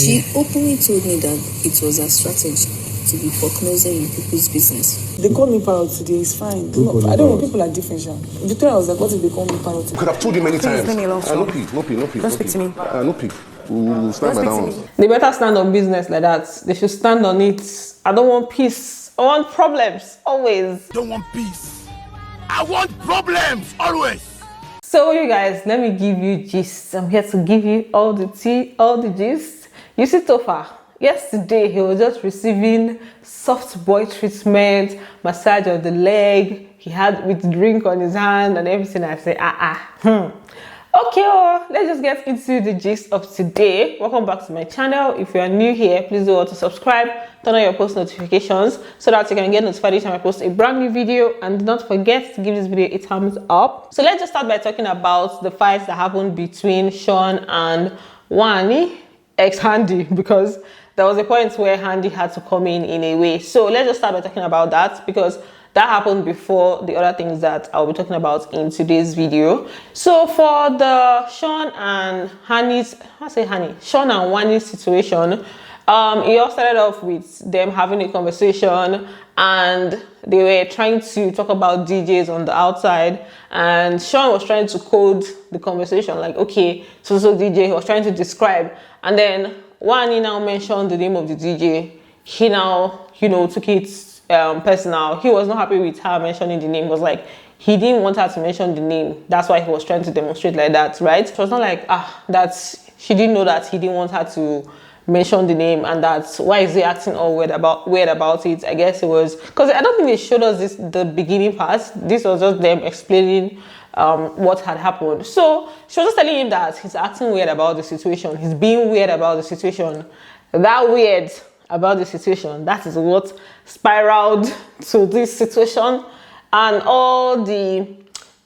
She openly told me that it was a strategy to be prognosing in people's business. They call me parrot today, it's fine. No, I don't know, people are different. Victoria was like, what if they call me parrot today? Could have told you many times. Leave me alone. No pee. Don't speak to me. No pee. Stand by down. They better stand on business like that. They should stand on it. I don't want peace. I want problems, always. Don't want peace. I want problems, always. So you guys, let me give you gist. I'm here to give you all the tea, all the gist. You see Topher, yesterday he was just receiving soft boy treatment, massage of the leg. He had with drink on his hand and everything. I say, Okay, let's just get into the gist of today. Welcome back to my channel. If you are new here, please do to subscribe, turn on your post notifications so that you can get notified each time I post a brand new video, and do not forget to give this video a thumbs up. So let's just start by talking about the fights that happened between Shaun and Wanni, ex-Handy, because there was a point where Handy had to come in a way. So let's just start by talking about that, because that happened before the other things that I'll be talking about in today's video. So for the Shaun and Wanni's situation, it all started off with them having a conversation, and they were trying to talk about DJs on the outside, and Shaun was trying to code the conversation, like, okay, so DJ, he was trying to describe, and then Wanni now mentioned the name of the DJ. He now, took it personal. He was not happy with her mentioning the name. It was like he didn't want her to mention the name. That's why he was trying to demonstrate like that, right? It was not like that she didn't know that he didn't want her to mention the name, and that's why is he acting all weird about it. I guess it was because I don't think they showed us the beginning part. This was just them explaining what had happened. So she was just telling him that he's acting weird about the situation. He's being weird about the situation. That weird about the situation, that is what spiraled to this situation, and all the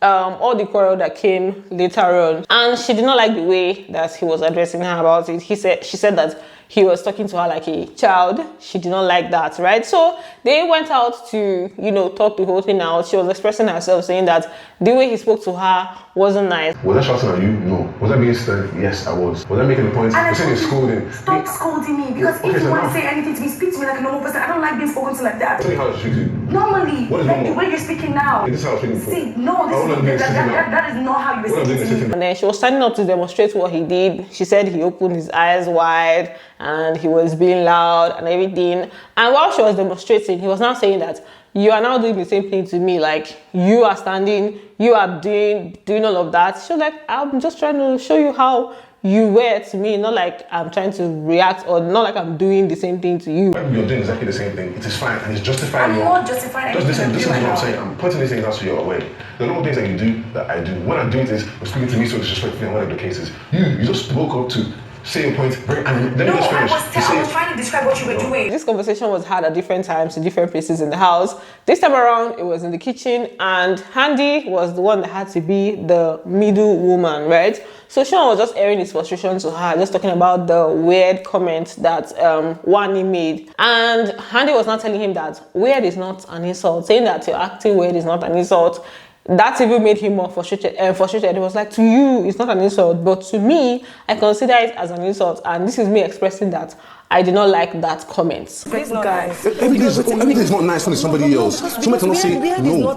quarrel that came later on. And she did not like the way that he was addressing her about it. She said that he was talking to her like a child. She did not like that, right? So they went out to, talk the whole thing out. She was expressing herself, saying that the way he spoke to her wasn't nice. Was I shouting at you? No. Was I being stern? Yes, I was. Was I making a point? I was saying scolding. Stop scolding me, because if you want to say anything to me, speak to me like a normal person. I don't like being spoken to like that. Tell me how to speak to you. Normally, what is like normal? the way you're speaking now. This is how I was speaking before. See, no, that is not how you're speaking to me. And then she was standing up to demonstrate what he did. She said he opened his eyes wide and he was being loud and everything. And while she was demonstrating, he was now saying that you are now doing the same thing to me. Like, you are standing, you are doing all of that. She was like, I'm just trying to show you how you were to me, not like I'm trying to react, or not like I'm doing the same thing to you. You're doing exactly the same thing. It is fine, and it's justified. I'm not justifying anything. This is what I'm saying. I'm putting these things out so you're aware. There are no things that you do that I do. When I do it is you're speaking to me so disrespectfully, and whatever the case is. You just woke up to say a point, and then just finish. I was trying to describe what you were doing. This conversation was had at different times in different places in the house. This time around, it was in the kitchen, and Handy was the one that had to be the middle woman, right? So Shaun was just airing his frustration to her, just talking about the weird comment that Wanni made. And Handy was not telling him that weird is not an insult, saying that you're acting weird is not an insult. That even made him more frustrated. It was like, to you, it's not an insult, but to me, I consider it as an insult. And this is me expressing that I did not like that comment. Please, guys. Everything is not nice when it's somebody else. Somebody cannot say no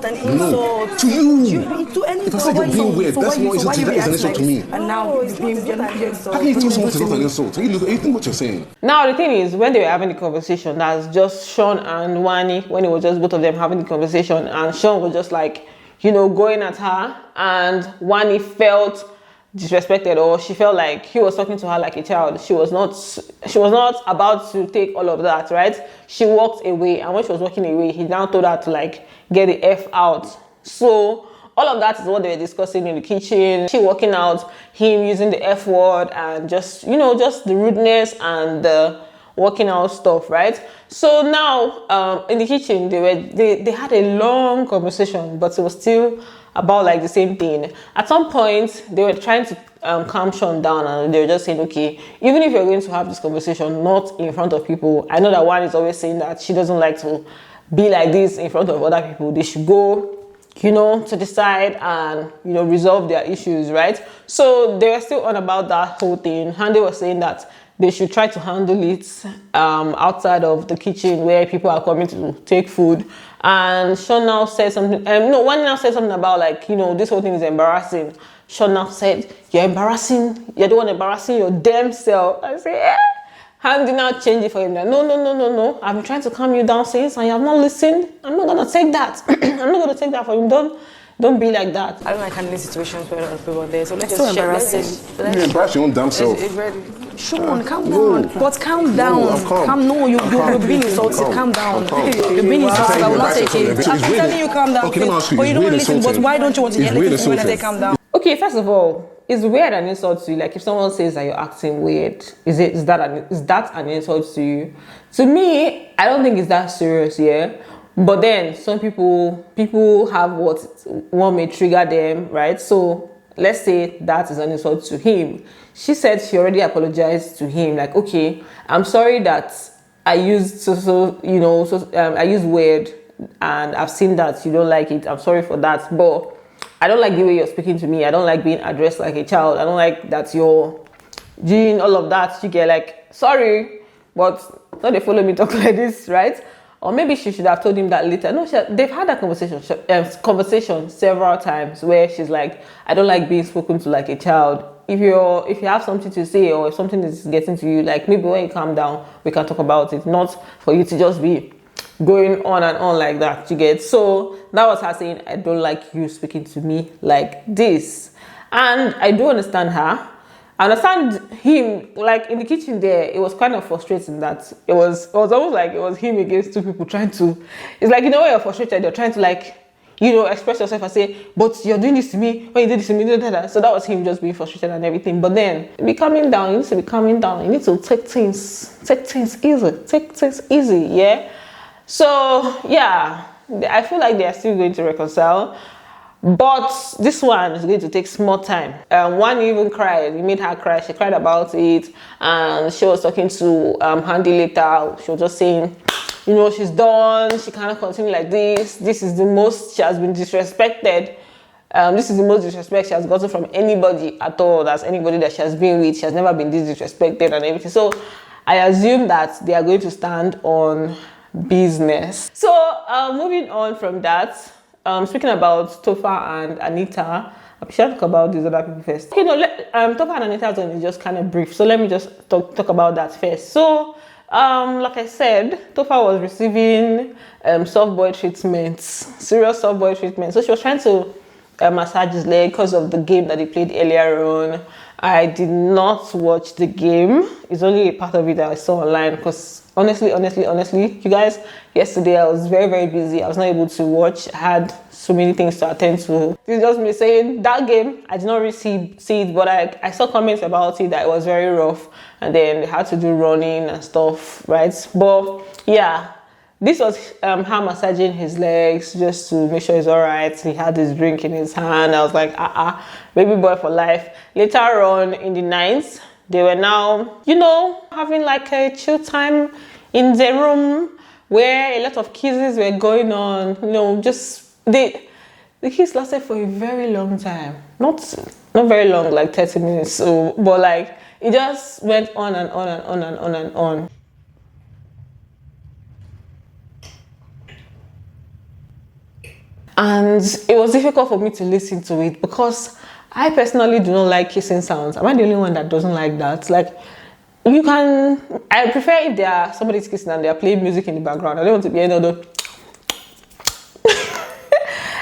to you. If I said you're being weird, that's more insult to you. That is an insult to me. And now it's being insult. How can you tell someone it's not an insult? You think what you're saying. Now the thing is, when they were having the conversation, that's just Shaun and Wanni, when it was just both of them having the conversation, and Shaun was just like, going at her, and Wanni felt disrespected, or she felt like he was talking to her like a child. She was not about to take all of that, right? She walked away, and when she was walking away, he now told her to get the F out. So all of that is what they were discussing in the kitchen. She walking out, him using the F word, and just just the rudeness and the working out stuff, right? So now in the kitchen, they had a long conversation, but it was still about the same thing. At some point, they were trying to calm Shaun down, and they were just saying, okay, even if you're going to have this conversation not in front of people, I know that one is always saying that she doesn't like to be like this in front of other people. They should go to the side and resolve their issues, right? So they were still on about that whole thing. Handy was saying that they should try to handle it outside of the kitchen where people are coming to take food. And Shaun now said something, Wanni now said something about like, this whole thing is embarrassing. Shaun now said, you're the one embarrassing your damn self. I say, how did now change it for him? Like, no. I've been trying to calm you down since and you have not listened. I'm not gonna take that. I'm not gonna take that for him. Don't be like that. I don't like handling situations where people are there, so let's So just embarrassing. You embarrass your own damn self. Shaun, calm down. But calm down. I'm calm. You're being insulted. Calm down. You're being insulted. I will not take it. I'm telling you, calm down. Okay, let me ask you. But you don't want to listen. But why don't you want to hear anything when I say calm down? Okay, first of all, it's weird an insult to you. Like if someone says that you're acting weird, is that an insult to you? To me, I don't think it's that serious, yeah. But then some people have what may trigger them, right? So let's say that is an insult to him. She said she already apologized to him. Like, okay, I'm sorry that I used I used weird, and I've seen that you don't like it. I'm sorry for that, but I don't like the way you're speaking to me. I don't like being addressed like a child. I don't like that you're doing all of that. You get like, sorry, but not they follow me talk like this, right? Or maybe she should have told him that later. No, they've had that conversation several times where she's like, I don't like being spoken to like a child. If you have something to say or if something is getting to you, like maybe when you calm down, we can talk about it. Not for you to just be going on and on like that, you get. So that was her saying, I don't like you speaking to me like this. And I do understand her. I understand him, like in the kitchen there, it was kind of frustrating that it was almost like it was him against two people trying to, it's like, when you're frustrated, you're trying to like, express yourself and say, but you're doing this to me, when you did this to me, so that was him just being frustrated and everything. But then, be calming down, you need to be calming down, you need to take things easy, yeah? So, yeah, I feel like they are still going to reconcile. But this one is going to take small time. One even cried. He made her cry. She cried about it, and she was talking to Handy later. She was just saying, she's done. She cannot continue like this. This is the most she has been disrespected. This is the most disrespect she has gotten from anybody at all. That's anybody that she has been with. She has never been this disrespected and everything. So I assume that they are going to stand on business. So moving on from that. Speaking about Topher and Anita, I should talk about these other people first. Okay, Topher and Anita's one is just kind of brief, so let me just talk about that first. So, like I said, Topher was receiving soft boy treatment, serious soft boy treatment. So she was trying to massage his leg because of the game that he played earlier on. I did not watch the game. It's only a part of it that I saw online because honestly, you guys, yesterday I was very, very busy. I was not able to watch. I had so many things to attend to. It's just me saying that game, I did not really see it, but I saw comments about it that it was very rough, and then they had to do running and stuff, right? But yeah, this was her massaging his legs just to make sure he's all right. He had his drink in his hand. I was like, baby boy for life. Later on in the night, they were now, having like a chill time in the room where a lot of kisses were going on. The kiss lasted for a very long time. Not very long, like 30 minutes. So, but like it just went on and on and on and on and on. And it was difficult for me to listen to it because I personally do not like kissing sounds. Am I the only one that doesn't like that? Like, I prefer if somebody's kissing and they are playing music in the background. I don't want to be another.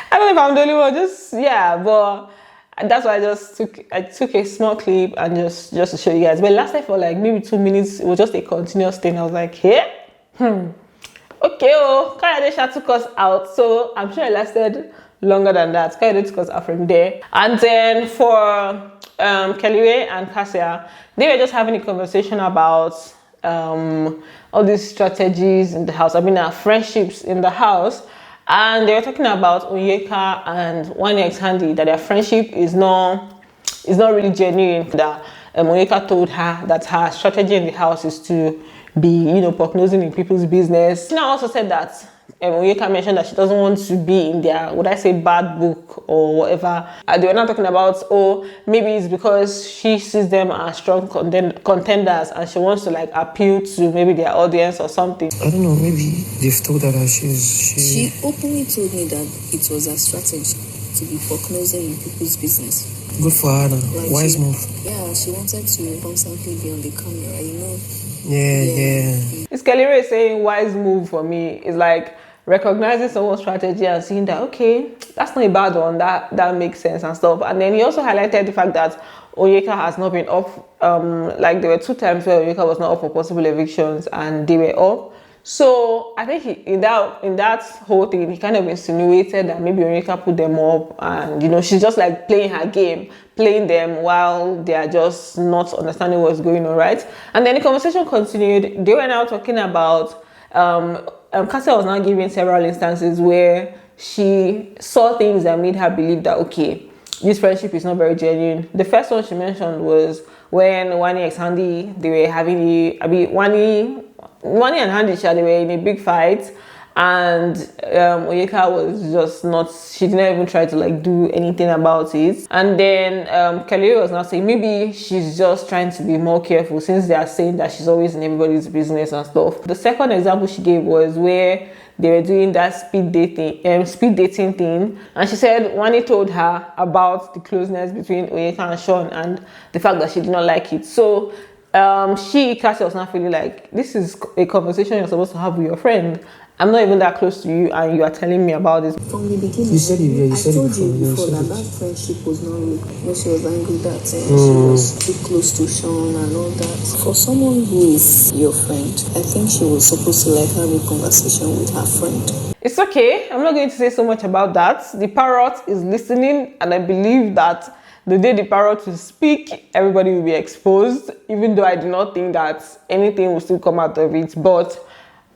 I don't know if I'm the only one, but that's why I took a small clip and just to show you guys. But it lasted for like maybe 2 minutes. It was just a continuous thing. I was like, okay, Kellyrae took us out, so I'm sure it lasted longer than that. Kellyrae took us out from there. And then for Kellyrae and Kassia, they were just having a conversation about all these strategies in the house. Our friendships in the house. And they were talking about Onyeka and N1GHT, that their friendship is not really genuine. That Onyeka told her that her strategy in the house is to be, prognosing in people's business. She now also said that Onyeka mentioned that she doesn't want to be in their, would I say, bad book or whatever. They were not talking about, oh, maybe it's because she sees them as strong contenders and she wants to like appeal to maybe their audience or something. I don't know, maybe they've told her that She openly told me that it was a strategy to be foreclosing in people's business. Good for her now. Like Wise move. Yeah, she wanted to constantly be on the camera, you know. Yeah. It's Kellyrae saying wise move for me. It's like recognizing someone's strategy and seeing that, okay, that's not a bad one, that makes sense and stuff. And then he also highlighted the fact that Onyeka has not been up, like there were 2 times where Onyeka was not up for possible evictions and they were up. So I think in that whole thing, he kind of insinuated that maybe Onyeka put them up and, you know, she's just like playing her game, playing them while they are just not understanding what's going on, right? And then the conversation continued. They were now talking about, Kassia was now giving several instances where she saw things that made her believe that, okay, this friendship is not very genuine. The first one she mentioned was when Wanni x Handy, they were having Wanni and Handy, they were in a big fight, and Onyeka was just not, she didn't even try to like do anything about it. And then Kellyrae was now saying maybe she's just trying to be more careful since they are saying that she's always in everybody's business and stuff. The second example she gave was where they were doing that speed dating thing, and she said Wanni told her about the closeness between Onyeka and Shaun and the fact that she did not like it. So Kassia was not feeling like, this is a conversation you're supposed to have with your friend. I'm not even that close to you and you are telling me about this. From the beginning, I told you before that friendship was not real. When she was angry that she was too close to Shaun and all that. For someone who is your friend, I think she was supposed to like have a conversation with her friend. It's okay. I'm not going to say so much about that. The parrot is listening, and I believe that the day the parrot will speak, everybody will be exposed, even though I do not think that anything will still come out of it. But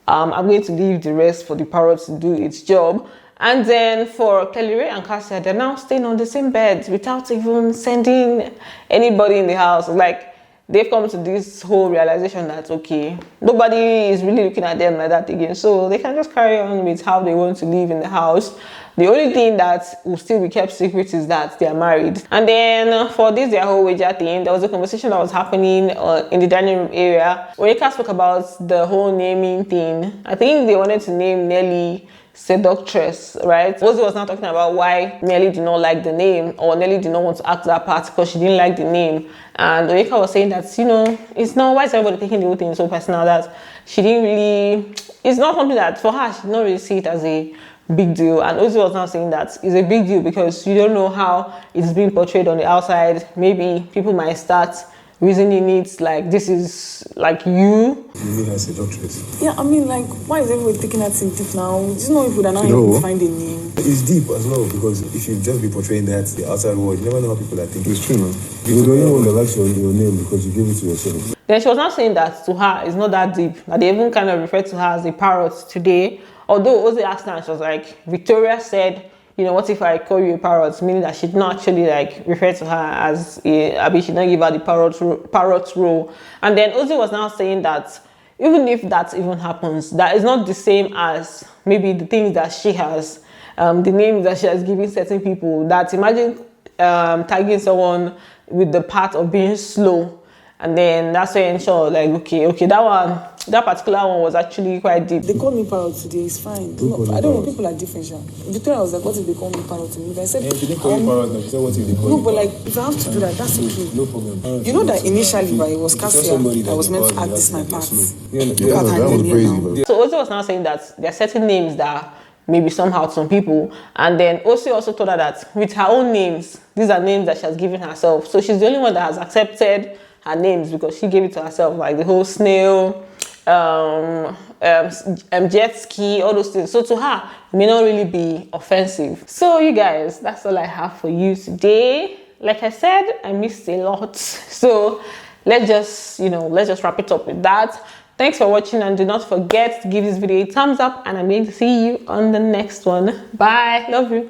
I'm going to leave the rest for the parrot to do its job. And then for Kellyrae and Kassia, they're now staying on the same bed without even sending anybody in the house. Like, they've come to this whole realization that, okay, nobody is really looking at them like that again. So they can just carry on with how they want to live in the house. The only thing that will still be kept secret is that they are married. And then for this, their whole wager thing, there was a conversation that was happening in the dining room area. Onyeka spoke about the whole naming thing. I think they wanted to name Nelly Seductress, right? Ozzy was now talking about why Nelly did not like the name, or Nelly did not want to act that part because she didn't like the name. And Onyeka was saying that, you know, it's not, why is everybody taking the whole thing so personal, that she didn't really, it's not something that for her, she did not really see it as a big deal. And Ozzy was now saying that it's a big deal because you don't know how it's being portrayed on the outside. Maybe people might start reasoning it like this is like you. You mean as a doctorate? Yeah, I mean, like, why is everybody taking that thing deep now? Do you know if we are not able to find a name? It's deep as well, because if you just be portraying that the outside world, you never know how people are thinking. It's true, man. You're the only one that likes your name because you give it to yourself. Then she was not saying that to her it's not that deep, that they even kind of referred to her as a parrot today. Although Ozzy asked her and she was like, Victoria said, you know, what if I call you a parrot? Meaning that she did not actually like refer to her as she did not give her the parrot role. And then Ozzy was now saying that even if that even happens, that is not the same as maybe the things that she has, the names that she has given certain people. That imagine tagging someone with the part of being slow. And then that's when Shaun like, okay, that particular one was actually quite deep. They called me parrot today, it's fine. No, I don't know, people are different, Shaun. Victoria was like, what if they call me parrot? And I said, She didn't call you parrot, she said what if they call you. No, but like, if I have to do that, that's okay. No problem. You know that initially, right, it was Kassia that was meant to act this my part. Yeah, that was crazy. So Ozzy was now saying that there are certain names that maybe somehow to some people, and then Ozzy also told her that with her own names, these are names that she has given herself. So she's the only one that has accepted her names because she gave it to herself, like the whole snail, jet ski, all those things. So to her, it may not really be offensive. So you guys, that's all I have for you today. Like I said, I missed a lot. So let's just wrap it up with that. Thanks for watching, and do not forget to give this video a thumbs up, and I'm going to see you on the next one. Bye. Love you.